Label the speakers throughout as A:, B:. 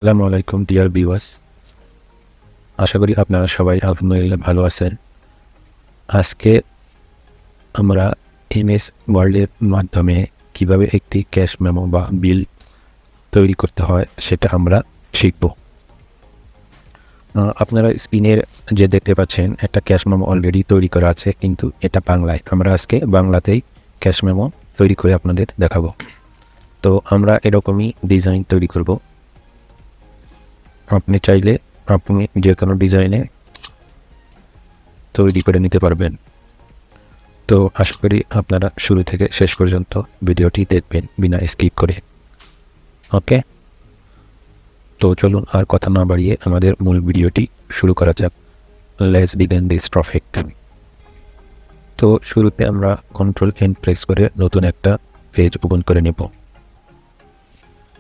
A: আসসালামু আলাইকুম dear viewers, আশা করি আপনারা সবাই আলহামদুলিল্লাহ ভালো আছেন। আজকে আমরা এমএস ওয়ার্ডের মাধ্যমে কিভাবে একটি ক্যাশ মেমো বা বিল তৈরি করতে হয় সেটা আমরা শিখব। আপনারা স্ক্রিনের যে দেখতে পাচ্ছেন একটা ক্যাশ মেমো অলরেডি তৈরি করা আছে, কিন্তু এটা বাংলায়। আমরা আজকে বাংলাতেই ক্যাশ মেমো তৈরি করে আপনাদের দেখাবো। তো আমরা এরকমই ডিজাইন তৈরি করব। আপনি চাইলে আপনি যে কোনো ডিজাইনে তৈরি করে নিতে পারবেন। তো আশা করি আপনারা শুরু থেকে শেষ পর্যন্ত ভিডিওটি দেখবেন বিনা স্কিপ করে। ওকে, তো চলুন আর কথা না বাড়িয়ে আমাদের মূল ভিডিওটি শুরু করা যাক। Let's begin this topic. তো শুরুতে আমরা কন্ট্রোল এন প্রেস করে নতুন একটা পেজ ওপেন করে নেব।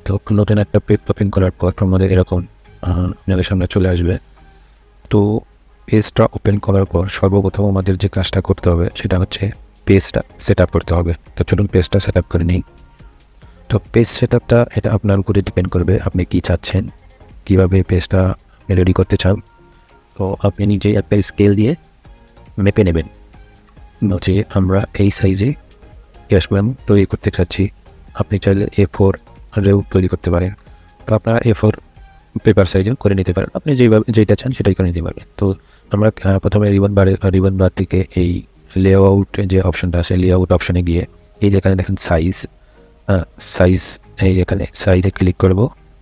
A: তো নতুন একটা পেজ ওপেন করার পর আমাদের এরকম আপনাদের সামনে চলে আসবে। তো পেজটা ওপেন করার পর সর্বপ্রথম আমাদের যে কাজটা করতে হবে সেটা হচ্ছে পেজটা সেট আপ করতে হবে। তো চলুন পেজটা সেট আপ করে নিই। তো পেজ সেট আপটা এটা আপনার উপরে ডিপেন্ড করবে আপনি কী চাচ্ছেন, কীভাবে পেজটা রেডি করতে চান। তো আপনি নিজেই একটা স্কেল দিয়ে মেপে নেবেন যে আমরা এই সাইজে ক্যাশ মেমো তৈরি করতে চাচ্ছি। আপনি চাইলে A4 রেও তৈরি করতে পারেন। তো আপনারা A4 পেপার সাইজেও করে নিতে পারেন, আপনি যেটা চান সেটাই করে নিতে পারবেন। তো আমরা প্রথমে রিবন বার থেকে এই লেআউট যে অপশনটা আছে, লেআউট অপশনে গিয়ে এই যেখানে দেখেন সাইজ, এই যেখানে সাইজে ক্লিক করব।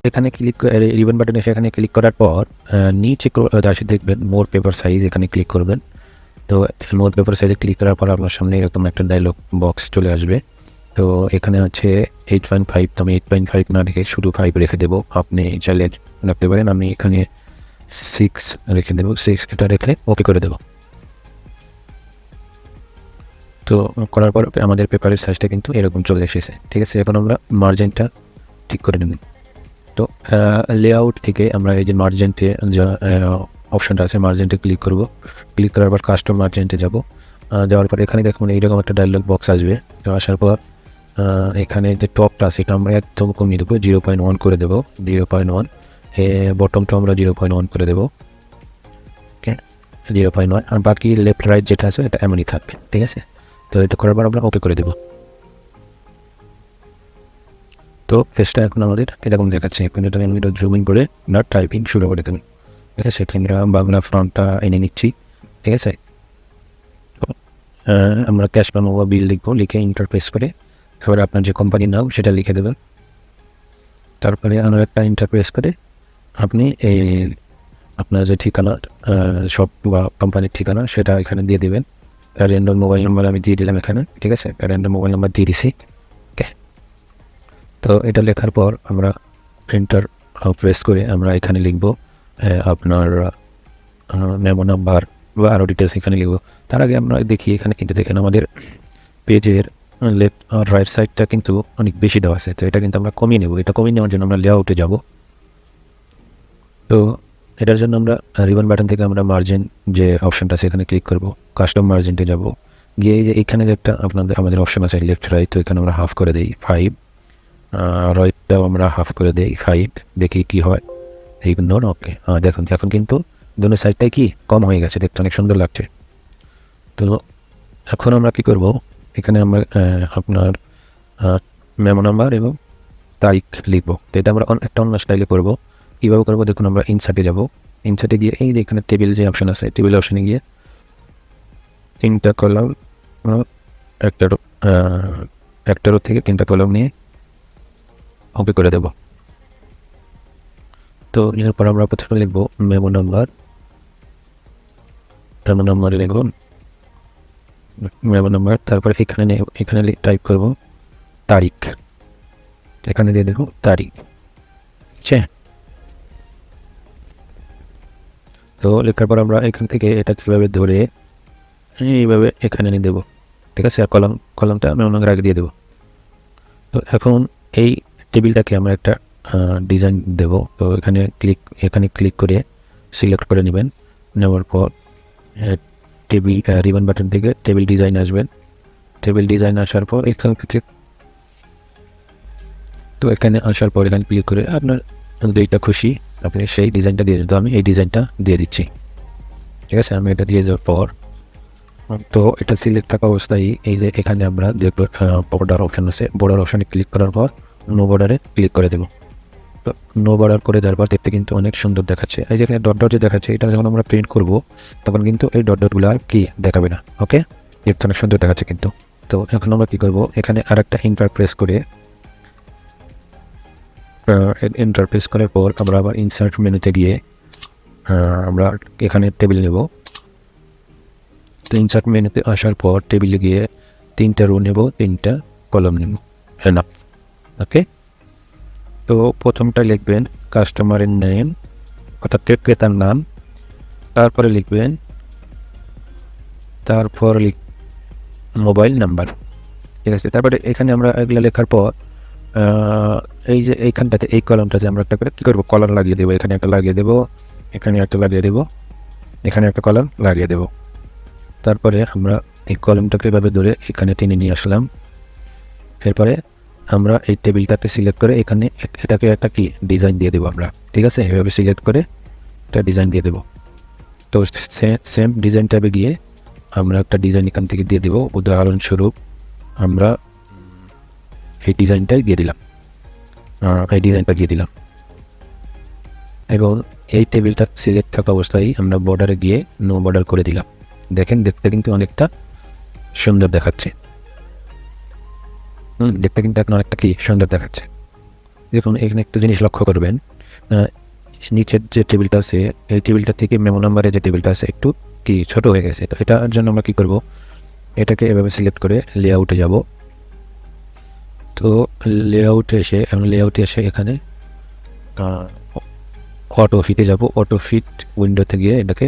A: এখানে ক্লিক রিবন বাটনে সেখানে ক্লিক করার পর নিচে আসে দেখবেন মোর পেপার সাইজ, এখানে ক্লিক করবেন। তো মোর পেপার সাইজে ক্লিক করার পর আপনার সামনে এরকম একটা ডায়লগ বক্স চলে আসবে। তো এখানে হচ্ছে 8.5, তো আমি 8.5 না রেখে শুধু 5 রেখে দেবো। আপনি চাইলে রাখতে পারেন, আমি এখানে 6 রেখে দেবো। 6 এটা রেখে ওকে করে দেবো। তো করার পর আমাদের পেপারের সাইজটা কিন্তু এরকম চলে এসেছে। ঠিক আছে, এখন আমরা মার্জিনটা ঠিক করে নেব। তো লেআউট থেকে আমরা এই যে মার্জিনটে যা অপশনটা আছে মার্জিনটে ক্লিক করব। ক্লিক করার পর কাস্টম মার্জিনটে যাব। যাওয়ার পর এখানে দেখুন এইরকম একটা ডায়লগ বক্স আসবে। তো আসার পর এখানে যে টপটা আছে এটা আমরা একদম কমিয়ে দেবো, 0.1 করে দেবো। 0.1 বটমটা আমরা 0.1 করে দেবো। ওকে, 0.1, আর বাকি লেফট রাইট যেটা আছে এটা এমনই থাকবে। ঠিক আছে, তো এটা করার পর আমরা ওকে করে দেবো। তো পেজটা এখন আমাদের এরকম দেখাচ্ছে। এখন এটা আমি জুমিং করে না টাইপিং শুরু করে দেবেন। ঠিক আছে, এখানে বাংলা ফ্রন্টটা এনে নিচ্ছি। ঠিক আছে, আমরা ক্যাশ মেমো বা বিল লিখবো, লিখে ইন্টারপ্রেস করে এবার আপনার যে কোম্পানির নাম সেটা লিখে দেবেন। তারপরে আরও একটা ইন্টারপ্রেস করে আপনি এই আপনার যে ঠিকানা শপ বা কোম্পানির ঠিকানা সেটা এখানে দিয়ে দেবেন। র্যান্ডম মোবাইল নাম্বার আমি দিয়ে দিলাম এখানে। ঠিক আছে, র্যান্ডম মোবাইল নাম্বার দিয়ে দিছি। ওকে, তো এটা লেখার পর আমরা এন্টার প্রেস করে আমরা এখানে লিখব আপনার মেমো নাম্বার বা আরও ডিটেলস এখানে লিখব। তার আগে আমরা দেখি এখানে কিন্তু দেখেন আমাদের পেজের লেফট আর রাইট সাইডটা কিন্তু অনেক বেশি দেওয়া আছে। তো এটা কিন্তু আমরা কমিয়ে নেব। এটা কমিয়ে নেওয়ার জন্য আমরা লেআউটে যাব। তো এটার জন্য আমরা রিবন বাটন থেকে আমরা মার্জিন যে অপশনটা আছে এখানে ক্লিক করব। কাস্টম মার্জিনটে যাব, গিয়ে এই যে এখানে যে একটা আমাদের অপশন আছে লেফট রাইট, তো এখানে আমরা হাফ করে দিই 5, রাইটটাও আমরা হাফ করে দিই 5, দেখি কি হয়। এই নোন ওকে, দেখুন এখন কিন্তু দুটো সাইডটাই কি কম হয়ে গেছে, দেখতে অনেক সুন্দর লাগছে। তো এখন আমরা কি করব, এখানে আমরা আপনার মেমো নাম্বার এবং তারিখ লিখবো। তো এটা আমরা একটা অন্য স্টাইলে করবো। কীভাবে করবো দেখুন, আমরা ইনসার্টে যাব। ইনসার্টে গিয়ে এই যে এখানে টেবিল যে অপশন আছে, টেবিল অপশনে গিয়ে 3টা কলাম, একটারও থেকে 3টা কলাম নিয়ে ওকে করে দেব। তো এরপর আমরা প্রথমে লিখবো মেমো নাম্বার লিখব মেমো নাম্বার, তারপর এখানে টাইপ করব তারিখ, এখানে দিয়ে দেবো তারিখ। ঠিক আছে, তো লেখার পর আমরা এখান থেকে এটা কীভাবে ধরে এইভাবে এখানে নিয়ে দেবো। ঠিক আছে, আর কলমটা মেমো নাম্বার আগে দিয়ে দেবো। তো এখন এই টেবিলটাকে আমরা একটা ডিজাইন দেব। তো এখানে ক্লিক করে সিলেক্ট করে নেবেন। নেওয়ার পর টেবিল রিবন বাটন থেকে টেবিল ডিজাইন আসবেন। টেবিল ডিজাইন আসার পর এখানে আসার পর এখানে ক্লিক করে আপনার যেইটা খুশি আপনি সেই ডিজাইনটা দিয়ে দিন। তো আমি এই ডিজাইনটা দিয়ে দিচ্ছি। ঠিক আছে, আমি এটা দিয়ে দেওয়ার পর তো এটা সিলেক্ট থাকা অবস্থায় এই যে এখানে আমরা দেখব বর্ডার অপশন আছে, বর্ডার অপশানে ক্লিক করার পর নো বর্ডারে ক্লিক করে দেবো। তো নো বর্ডার করে দেওয়ার পর দেখতে কিন্তু অনেক সুন্দর দেখাচ্ছে। এই যে এখানে ডট ডট যে দেখাচ্ছে, এটা যখন আমরা প্রিন্ট করব তখন কিন্তু এই ডট ডটগুলো আর কি দেখাবে না। ওকে, দেখতে অনেক সুন্দর দেখাচ্ছে কিন্তু। তো এখন আমরা কী করবো, এখানে আর একটা এন্টার প্রেস করে এন্টার প্রেস করার পর আমরা আবার ইনসার্ট মেনুতে গিয়ে আমরা এখানে টেবিল নেব। তো ইনসার্ট মেনুতে আসার পর টেবিলে গিয়ে 3টা রো নেব, 3টা কলাম নেব। হ্যাঁ না, ওকে। তো প্রথমটা লিখবেন কাস্টমারের নেম অর্থাৎ ক্রেতার নাম, তারপরে লিখবেন মোবাইল নাম্বার। ঠিক আছে, তারপরে এখানে আমরা এগুলো লেখার পর এই যে এইখানটাতে এই কলামটাতে আমরা একটা করে কী করবো, কলাম লাগিয়ে দেবো। এখানে একটা লাগিয়ে দেবো, এখানে একটা লাগিয়ে দেবো, এখানে একটা কলাম লাগিয়ে দেবো। তারপরে আমরা এই কলামটাকে এভাবে ধরে এখানে টেনে নিয়ে আসলাম। এরপরে আমরা এই টেবিলটাকে সিলেক্ট করে এখানে এটাকে একটা কি ডিজাইন দিয়ে দেবো আমরা। ঠিক আছে, এভাবে সিলেক্ট করে একটা ডিজাইন দিয়ে দেবো। তো সেম ডিজাইন ট্যাবে গিয়ে আমরা একটা ডিজাইন এখান থেকে দিয়ে দেবো। উদাহরণস্বরূপ আমরা এই ডিজাইনটাই দিয়ে দিলাম, এই ডিজাইনটা দিয়ে দিলাম। এবং এই টেবিলটা সিলেক্ট থাকা অবস্থায় আমরা বর্ডারে গিয়ে নো বর্ডার করে দিলাম। দেখেন দেখতে কিন্তু অনেকটা সুন্দর দেখাচ্ছে। দেখতে কিন্তু এখন অনেকটা কি সুন্দর দেখাচ্ছে। দেখুন এখানে একটা জিনিস লক্ষ্য করবেন, নিচের যে টেবিলটা আছে এই টেবিলটা থেকে মেমো নাম্বারে যে টেবিলটা আছে একটু কি ছোট হয়ে গেছে। তো এটার জন্য আমরা কি করব, এটাকে এভাবে সিলেক্ট করে লেআউটে যাব। তো লেআউটে এসে এখানে অটো ফিটে যাব। অটো ফিট উইন্ডোতে গিয়ে এটাকে,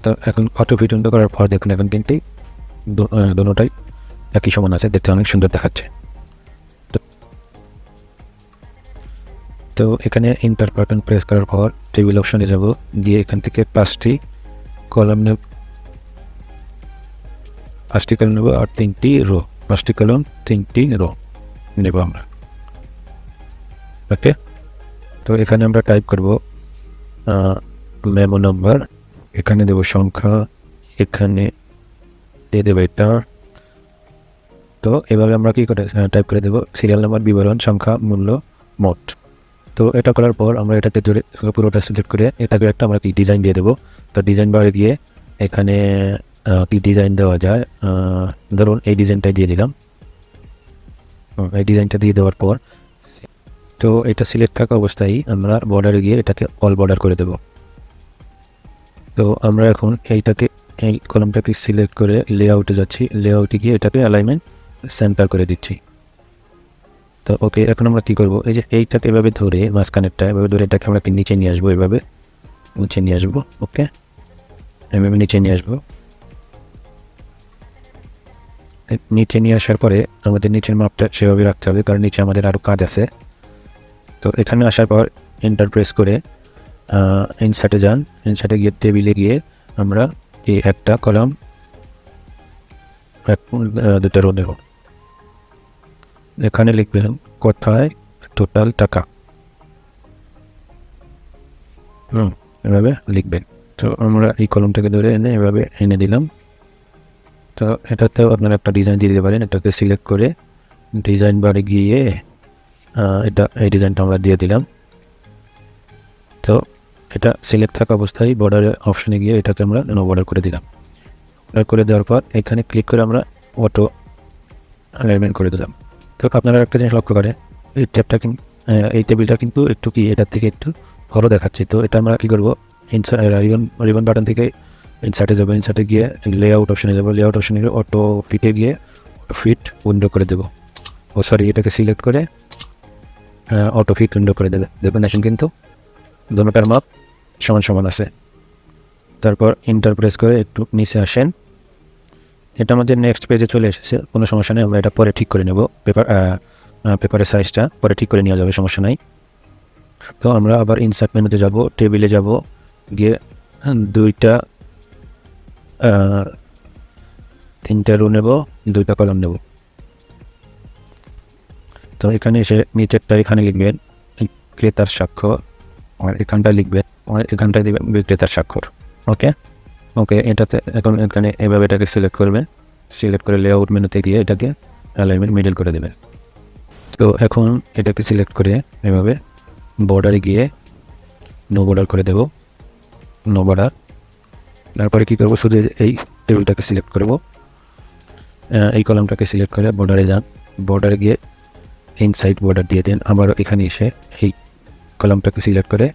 A: তো এখন অটো ফিট উইন্ডো করার পর দেখুন এখন কিন্তু দুটোটাই একই সমান আছে, দেখতে অনেক সুন্দর দেখাচ্ছে। তো এখানে ইন্টার বাটন প্রেস করার পর টেবিল অপশনে যাব, গিয়ে এখান থেকে 5টি কলাম নেব আর 3টি রো, 5টি কলাম 3টি রো নেব আমরা। ওকে, তো এখানে আমরা টাইপ করব মেমো নাম্বার, এখানে দেব সংখ্যা, এখানে দিয়ে দেবো এটা। তো এভাবে আমরা কি করে টাইপ করে দেব সিরিয়াল নাম্বার, বিবরণ, সংখ্যা, মূল্য, মোট। তো এটা করার পর আমরা এটাকে ধরে পুরোটা সিলেক্ট করে এটাকে একটা আমরা কি ডিজাইন দিয়ে দেবো। তো ডিজাইন বারে গিয়ে এখানে কি ডিজাইন দেওয়া যায়, ধরুন এই ডিজাইনটাই দিয়ে দিলাম। এই ডিজাইনটা দিয়ে দেওয়ার পর তো এটা সিলেক্ট থাকা অবস্থায় আমরা বর্ডারে গিয়ে এটাকে অল বর্ডার করে দেব। তো আমরা এখন এই কলামটাকে সিলেক্ট করে লেআউটে যাচ্ছি, লেআউটে গিয়ে এটাকে অ্যালাইনমেন্ট সেন্টার করে দিচ্ছি। তো ওকে, এখন আমরা কী করবো, এই যে এইটাকে এভাবে ধরে মাঝখানেরটা এভাবে ধরে এটাকে আমরা নিচে নিয়ে আসবো, এভাবে নিচে নিয়ে আসবো। ওকে, এভাবে নিচে নিয়ে আসবো। নিচে নিয়ে আসার পরে আমাদের নিচের মাপটা সেভাবে রাখতে হবে, কারণ নিচে আমাদের আরও কাজ আছে। তো এখানে আসার পর এন্টার প্রেস করে ইনসার্টে যান, ইনসার্টে গিয়ে টেবিলে গিয়ে আমরা এই একটা কলাম 2টা রো দেব। এখানে লিখবেন কোথায় টোটাল টাকা, এভাবে লিখবেন। তো আমরা এই কলমটাকে ধরে এনে এভাবে এনে দিলাম। তো এটাতেও আপনারা একটা ডিজাইন দিয়ে দিতে পারেন। এটাকে সিলেক্ট করে ডিজাইন বারে গিয়ে এই ডিজাইনটা আমরা দিয়ে দিলাম। তো এটা সিলেক্ট থাকা অবস্থায় বর্ডারে অপশানে গিয়ে এটাকে আমরা নো বর্ডার করে দিলাম। বর্ডার করে দেওয়ার পর এখানে ক্লিক করে আমরা অটো অ্যালাইনমেন্ট করে দিলাম। তো আপনারা একটা জিনিস লক্ষ্য করে এই টেবিলটা কিন্তু একটু কি এটার থেকে একটু বড় দেখাচ্ছে। তো এটা আমরা কী করবো, রিবন বাটন থেকে ইনসার্টে যাবো, ইনসার্টে গিয়ে লেআউট অপশানে যাবো, লেআউট অপশানে গিয়ে অটো ফিটে গিয়ে ফিট উইন্ডো করে দেবো। এটাকে সিলেক্ট করে অটো ফিট উইন্ডো করে দেবে। দেখুন এখন কিন্তু দুটোটার মাপ সমান সমান আছে। তারপর ইন্টার প্রেস করে একটু নিচে আসেন, এটা আমাদের নেক্সট পেজে চলে এসেছে, কোনো সমস্যা নেই। আমরা এটা পরে ঠিক করে নেব, পেপারের সাইজটা পরে ঠিক করে নেওয়া যাবে, সমস্যা নাই। তো আমরা আবার ইনসার্ট মেনুতে যাব, টেবিলে যাব, গিয়ে 3টা রো নেব, 2টা কলাম নেব। তো তো এখানে এসে নিচেরটা এখানে লিখবেন ক্রেতার স্বাক্ষর, আর এখানটায় লিখবেন, আর এখানটায় দেবেন বিক্রেতার স্বাক্ষর। ওকে ওকে এটাতে এখন এখানে এভাবে এটাকে সিলেক্ট করবেন, সিলেক্ট করে লেআউট মেনুতে গিয়ে এটাকে অ্যালাইনমেন্ট মিডল করে দেবেন। তো এখন এটাকে সিলেক্ট করে এভাবে বর্ডারে গিয়ে নো বর্ডার করে দেব, নো বর্ডার। তারপরে কী করবো, শুধু এই টেবিলটাকে সিলেক্ট করব, এই কলামটাকে সিলেক্ট করে বর্ডারে যান, বর্ডারে গিয়ে ইনসাইড বর্ডার দিয়ে দিন। আবার এখানে এসে এই কলামটাকে সিলেক্ট করে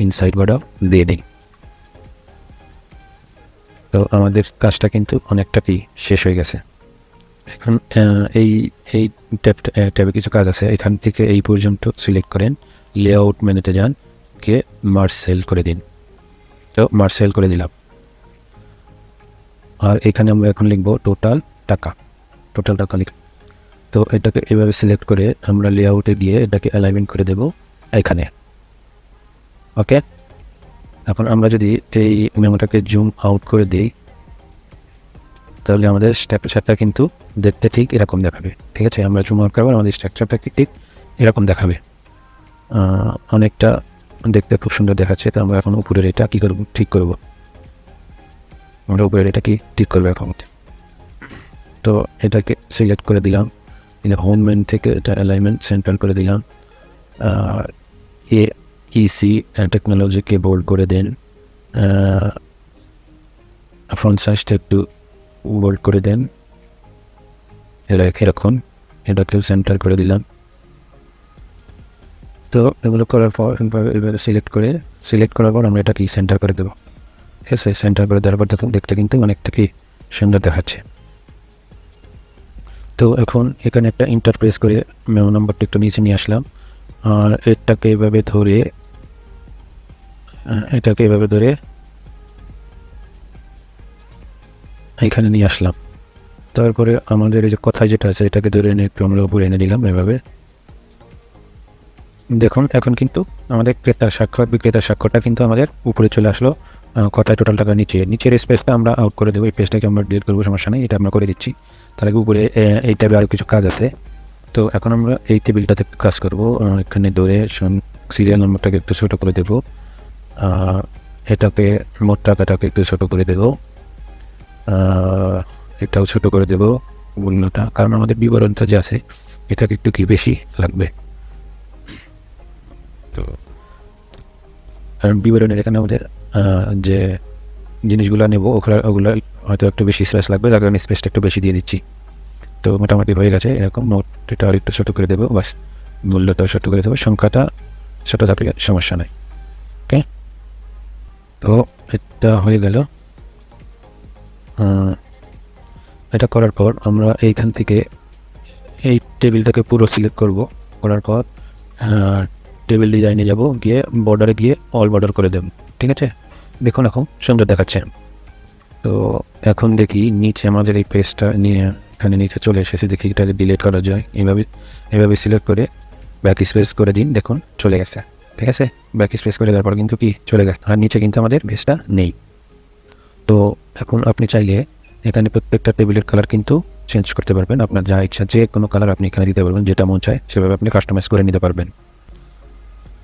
A: ইনসাইড বর্ডার দিয়ে দিন। তো আমাদের কাজটা কিন্তু অনেকটা কি শেষ হয়ে গেছে। এখন এই এই ট্যাবে কিছু কাজ আছে, এখান থেকে এই পর্যন্ত সিলেক্ট করেন, লেআউট মেনুতে যান, গিয়ে মার্জ সেল করে দিন। তো মার্জ সেল করে দিলাম। আর এখানে আমরা এখন লিখব টোটাল টাকা, টোটাল টাকা লিখ। তো এটাকে এভাবে সিলেক্ট করে আমরা লেআউটে গিয়ে এটাকে অ্যালাইনমেন্ট করে দেব এখানে। ওকে, এখন আমরা যদি এই মেমোটাকে জুম আউট করে দিই, তাহলে আমাদের স্ট্রাকচারটা কিন্তু দেখতে ঠিক এরকম দেখাবে। ঠিক আছে, আমরা জুম আউট করবো, আমাদের স্ট্রাকচারটা ঠিক এরকম দেখাবে, অনেকটা দেখতে খুব সুন্দর দেখাচ্ছে। তো আমরা এখন উপরের এটা কী করব, ঠিক করব, আমরা উপরের এটা কি ঠিক করবো এখন। তো এটাকে সিলেক্ট করে দিলাম, হোম মেন থেকে এটা অ্যালাইনমেন্ট সেন্টার করে দিলাম। AEC টেকনোলজিকে বোল্ড করে দেন, ফ্রন্ট সাইজটা একটু বোল্ড করে দেন, এরকম এটাকেও সেন্টার করে দিলাম। তো এগুলো করার পর এবারে সিলেক্ট করার পর আমরা এটা কি সেন্টার করে দেবো। ঠিক আছে, সেন্টার করে দেওয়ার পর দেখুন দেখতে কিন্তু অনেকটা কি সুন্দর দেখাচ্ছে। তো এখন এখানে একটা ইন্টার প্রেস করে মেমো নাম্বারটা একটু নিচে নিয়ে আসলাম, আর এটাকে এভাবে ধরে এখানে নিয়ে আসলাম। তারপরে আমাদের এই যে কথায় যেটা আছে এটাকে ধরে এনে একটু আমরা উপরে এনে দিলাম এভাবে। দেখুন এখন কিন্তু আমাদের ক্রেতার স্বাক্ষর বিক্রেতার স্বাক্ষরটা কিন্তু আমাদের উপরে চলে আসলো, কথায় টোটাল টাকা নিচের স্পেসটা আমরা আউট করে দেবো, এই পেজটাকে আমরা ডিলিট করবো, সমস্যা নেই, এটা আমরা করে দিচ্ছি। তার আগে উপরে এই ট্যাবে আরও কিছু কাজ আছে। তো এখন আমরা এই টেবিলটাতে কাজ করব, এখানে ধরে সিরিয়াল নাম্বারটাকে একটু ছোটো করে দেবো, এটাকে মোট টাকাটাকে একটু ছোটো করে দেবো, এটাও ছোটো করে দেবো মূল্যটা, কারণ আমাদের বিবরণটা যে আছে এটাকে একটু কি বেশি লাগবে। তো কারণ বিবরণের এখানে আমাদের যে জিনিসগুলো নেব ওগুলো হয়তো একটু বেশি স্পেস লাগবে, তার কারণে স্পেসটা একটু বেশি দিয়ে দিচ্ছি। তো মোটামুটি হয়ে গেছে এরকম। নোটটা আর একটু ছোটো করে দেবো, বাস মূল্যটাও ছোটো করে দেবো, সংখ্যাটা ছোটো থাকলে সমস্যা নাই। ওকে, তো এটা হয়ে গেল। এটা করার পর আমরা এইখান থেকে এই টেবিলটাকে পুরো সিলেক্ট করব, করার পর টেবিল ডিজাইনে যাব, গিয়ে বর্ডারে গিয়ে অল বর্ডার করে দেব। ঠিক আছে, দেখুন এখন সুন্দর দেখাচ্ছে। তো এখন দেখি নিচে আমাদের এই পেজটা নিয়ে এখানে নিচে চলে এসেছে, দেখি এটাকে ডিলিট করা যায়। এভাবে সিলেক্ট করে ব্যাক স্পেস করে দিন, দেখুন চলে গেছে। ঠিক আছে, ব্যাক স্পেস করে দেওয়ার পর কিন্তু কি চলে গেছে, আর নিচে কিন্তু আমাদের পেজটা নেই। তো এখন আপনি চাইলে এখানে প্রত্যেকটা টেবিলের কালার কিন্তু চেঞ্জ করতে পারবেন, আপনার যা ইচ্ছা যে কোনো কালার আপনি এখানে দিতে পারবেন, যেটা মন চায় সেভাবে আপনি কাস্টমাইজ করে নিতে পারবেন।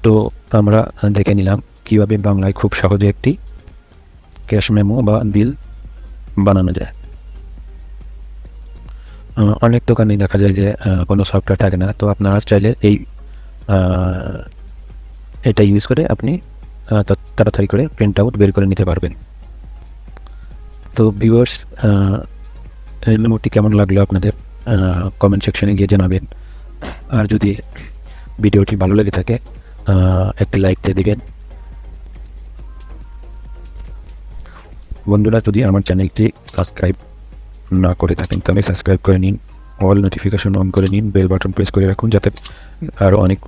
A: তো আমরা দেখে নিলাম কীভাবে বাংলায় খুব সহজে একটি ক্যাশ মেমো বা বিল বানানো যায়। অনেক দোকানেই দেখা যায় যে কোনো সফটওয়্যার থাকে না, তো আপনারা চাইলে এটা ইউজ করে আপনি তাড়াতাড়ি করে প্রিন্ট আউট বের করে নিতে পারবেন। তো ভিউয়ার্স, এই মেমোটি কেমন লাগলো আপনাদের কমেন্ট সেকশনে গিয়ে জানাবেন, আর যদি ভিডিওটি ভালো লেগে থাকে একটি লাইক দিয়ে দিবেন। বন্ধুরা, যদি আমার চ্যানেলটি সাবস্ক্রাইব না করে থাকেন তাহলে সাবস্ক্রাইব করে নিন, অল নোটিফিকেশন অন করে নিন, বেল বাটন প্রেস করে রাখুন, যাতে আরও অনেক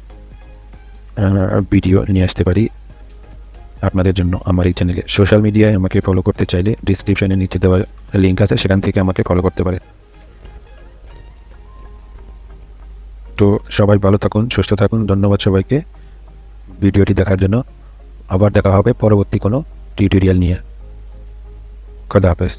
A: ভিডিও নিয়ে আসতে পারি আপনাদের জন্য আমার এই চ্যানেলে। সোশ্যাল মিডিয়ায় আমাকে ফলো করতে চাইলে ডিসক্রিপশনে নিচে দেওয়া লিঙ্ক আছে, সেখান থেকে আমাকে ফলো করতে পারে। তো সবাই ভালো থাকুন, সুস্থ থাকুন, ধন্যবাদ সবাইকে ভিডিওটি দেখার জন্য। আবার দেখা হবে পরবর্তী কোনো টিউটোরিয়াল নিয়ে। খোদা হাফেজ।